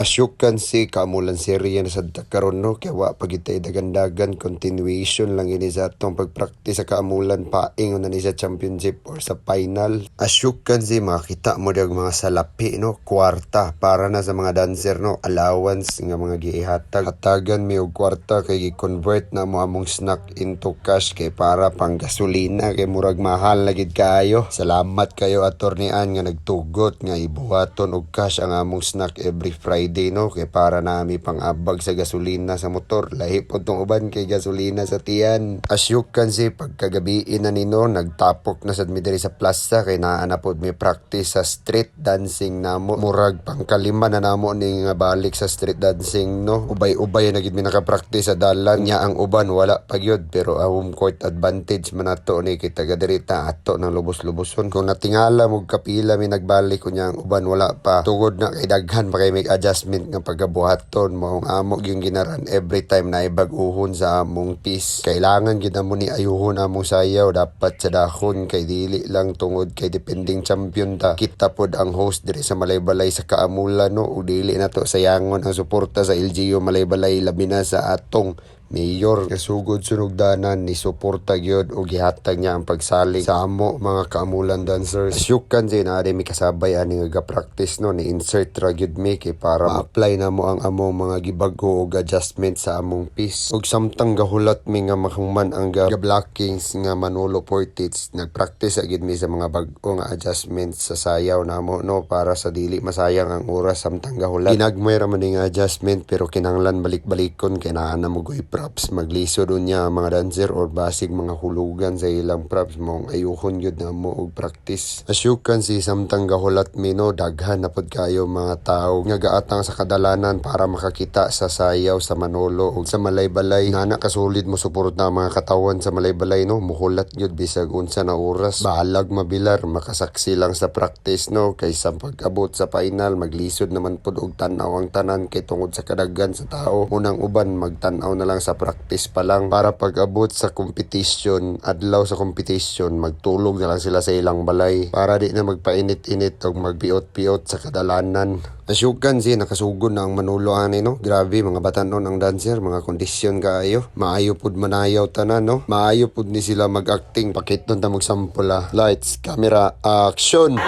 Asyukan si kamulan serye na sa karon no kaya wa pagitay dagandagan continuation lang ini sa atong pagpractice sa kaamulan paing na ni sa championship or sa final. Asyukan si makita mo dag mga salapi no kwarta para na sa mga dancer no allowance nga mga giihatag hatagan mi og kwarta kay gi-convert na mo among snack into cash kay para pang gasolina kay murag mahal na gid kayo. Salamat kayo attorneyan nga nagtugot nga ibuhaton og cash ang among snack every Friday no kay para nami pang-abag sa gasolina sa motor lahi pod tong uban kay gasolina sa tiyan. Asyukan si pagkagabiin na nino nagtapok na sad mi diri sa plaza kay naa na pod mi practice sa street dancing namo murag pangkalima na namo ni nga balik sa street dancing no ubay-ubay na gid mi naka-practice sa dalan nya ang uban wala pa gyud pero home court advantage man ato ni kay taga diri ta ato nang lubos-luboson kung natingala mo kapila mi nagbalik kunya ang uban wala pa tugod na kay daghan pa kay make adjustment nga pagabuhaton mo ang amo yung ginaran every time na ibag-uhon sa among piece. Kailangan gid mo ni ayuhon among sayaw dapat sa dahon kay dili lang tungod kay depending champion ta. Kita pod ang host diri sa Malaybalay sa Kaamulan no ug dili nato sayangon ang suporta sa LGU Malaybalay labi na sa atong mayor kasugod sunugdanan ni suporta gyud og gihatag niya ang pagsalig sa amo mga kaamulan dancers. Asyukan si na mi kasabay ani nga practice no ni insert ra gyud mi kay para ma-apply na mo ang among mga gibag-o og adjustment sa among piece. Ug samtang gahulat mi nga mahuman ang blockings nga Manolo Portage nagpractice agid mi sa mga bag-o nga adjustments sa sayaw namo no para sa dili masayang ang oras samtang gahulat. Ginagmay ra man nga adjustment pero kinahanglan balik-balikon kay naa na mo props maglisod unya mga dancer or basig mga hulugan sa ilang props mong ayuhon gyud na mo og practice. Asyukan si samtang gahulat mino daghan na pod kayo mga tao nga gaatang sa kadalanan para makakita sa sayaw sa Manolo ug sa Malaybalay nana kasulid mo suporta mga katawan sa Malaybalay no muhulat gyud bisag unsa na oras bahalag mabilar makasaksi lang sa practice no kaysa pag-abot sa final maglisod naman pod og tan-aw ang tanan kay tungod sa kadaghan sa tao unang uban magtan-aw na lang sa practice pa lang para pag-abot sa competition adlaw sa competition magtulog na lang sila sa ilang balay para di na magpainit-init o magpiot-piot sa kadalanan. Asyukan si nakasugod na ang Manolo ani no grabe mga batanon ang dancer mga kondisyon kaayo maayo pud manayaw tanan no maayo pud ni sila mag-acting pakiton ta magsampula lights camera action.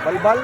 Balbal.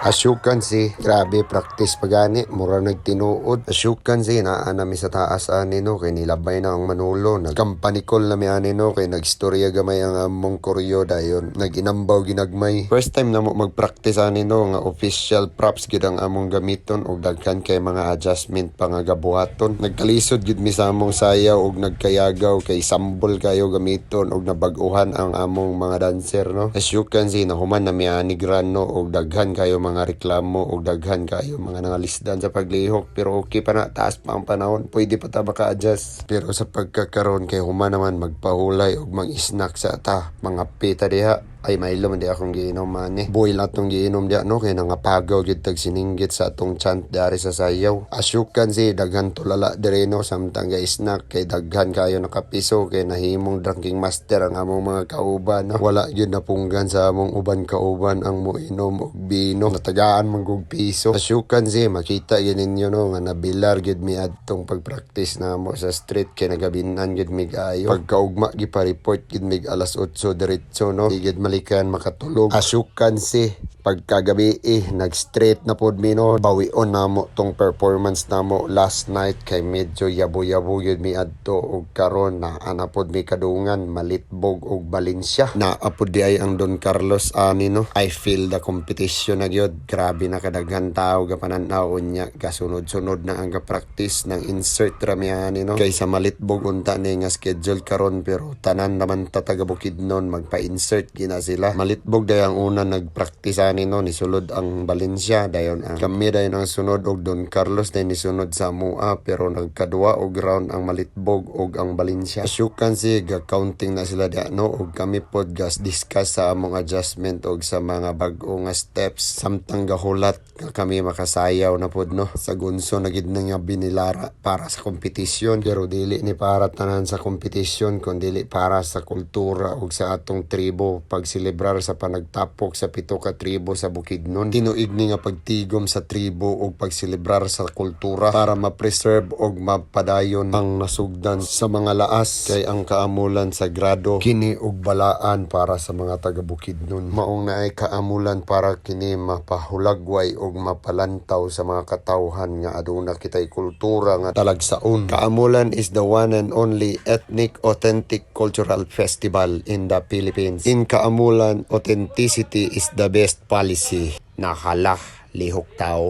Asyukan si grabe practice pagani mura nagtinuod. Asyukan si naa nami sa taas ani no kay nilabay na ang Manolo nagkampanikol na mi ani no kay nagstorya gamay ang among koryo dayon naginambaw ginagmay. First time na mo magpractice ani no nga official props gid ang among gamiton ug daghan kay mga adjustment pa nga gabuhaton. Nagkalisod gid mi sa among sayaw ug nagkayagaw kay sambol kayo gamiton ug nabag-uhan ang among mga dancer no. Asyukan si nahuman na mi ani grano ug daghan kayo mga reklamo o daghan kayo mga nangalisdan sa paglihok pero okay pa na taas pa ang panahon pwede pa ta maka-adjust pero sa pagkakaroon kay human naman magpahulay og mang-snack sa ta mga pita diha ay mailo man di akong giinom man boil atong giinom diha no kay nangapagaw gid tag sininggit sa atong chant dari sa sayaw. Asyukan si daghan tulala dire no samtang ga-snack kay daghan kayo nakapiso kay nahimong drinking master ang among mga kauban no? Wala gyud napunggan sa among uban kauban ang moinom og bino natagaan manggug piso. Asyukan si makita gyud ninyo no nga nabilar gyud mi adtong pagpractice namo sa street kay nagabinan gyud mi kaayo pagkaugma gipa-report gyud mi alas 8 diretso no di gyud malikan makatulog. Asyukan si pagkagabi nag-straight na pod mi no bawion namo tong performance namo last night kay medyo yabo-yabo gyud mi adto ug karon na ana pod mi kadungan Malitbog ug Valencia na apod di ay ang Don Carlos ani no. I feel the competition na gyud grabe na kadaghan tao gapananaw unya gasunod-sunod na ang practice ng insert ra mi ani no kay sa Malitbog unta ni nga schedule karon pero tanan naman ta taga Bukidnon magpa-insert na sila. Malitbog dayon ang una nagpraktisa nino ni sulod ang Valencia dayon ang kami dayon ang sunod og Don Carlos dayon ni sunod sa Mua pero nagkadua og round ang Malitbog og ang Valencia. Asyukan si ga-counting na sila diha no og kami pod gas discuss sa among adjustment og sa mga bag-o nga steps samtang gahulat nga kami makasayaw na pod no. Sa gunso na gid na nga binilara para sa kompetisyon pero dili ni para tanan sa kompetisyon kun dili para sa kultura ug sa atong tribo pagselebrar sa panagtapok sa pito ka tribo sa Bukidnon. Tinuig ni nga pagtigom sa tribo ug pagselebrar sa kultura para ma-preserve ug mapadayon ang nasugdan sa mga laas kay ang kaamulan sagrado kini ug balaan para sa mga taga Bukidnon. Maong naay kaamulan para kini mapahulagway ug mapalantaw sa mga katawhan nga aduna kitay kultura nga talagsaon. Kaamulan is the one and only ethnic authentic cultural festival in the Philippines. In Kaamulan, authenticity is the best policy. Nakalah, lihok tao.